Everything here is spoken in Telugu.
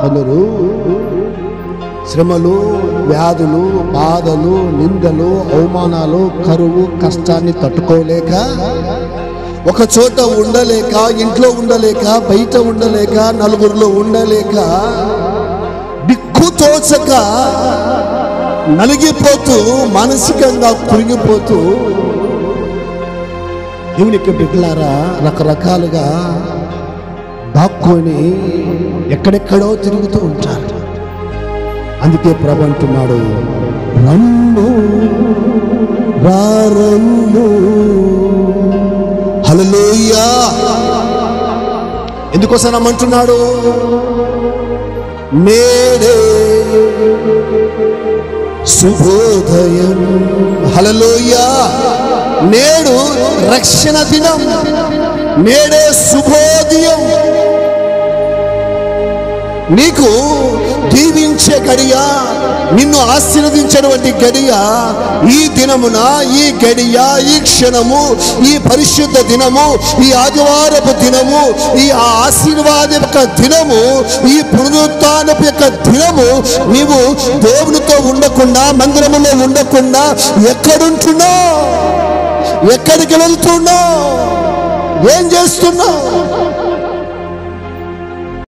కొందరు శ్రమలు, వ్యాధులు, బాధలు, నిందలు, అవమానాలు, కరువు, కష్టాన్ని తట్టుకోలేక, ఒక చోట ఉండలేక, ఇంట్లో ఉండలేక, బయట ఉండలేక, నలుగురిలో ఉండలేక, దిక్కు తోచక నలిగిపోతూ, మానసికంగా కురిగిపోతూ దేవునికి బిడ్డలారా రకరకాలుగా దాక్కొని ఎక్కడెక్కడో తిరుగుతూ ఉంటారు. అందుకే ప్రభు అంటున్నాడు, రమ్ము రమ్ము. హల్లెలూయా. ఎందుకోసం రమ్మంటున్నాడు? నేడే శుభోదయం. హల్లెలూయా. నేడు రక్షణ దినం, నేడే శుభోదయం. నీకు దీవించే గడియ, నిన్ను ఆశీర్వదించేటువంటి గడియ ఈ దినమున, ఈ గడియ, ఈ క్షణము, ఈ పరిశుద్ధ దినము, ఈ ఆదివారపు దినము, ఈ ఆశీర్వాద యొక్క దినము, ఈ పునరుత్థానపు యొక్క దినము. నీవు దేవునితో ఉండకుండా, మందిరములో ఉండకుండా ఎక్కడుంటున్నావు? ఎక్కడికి వెళ్తున్నావు? ఏం చేస్తున్నావు?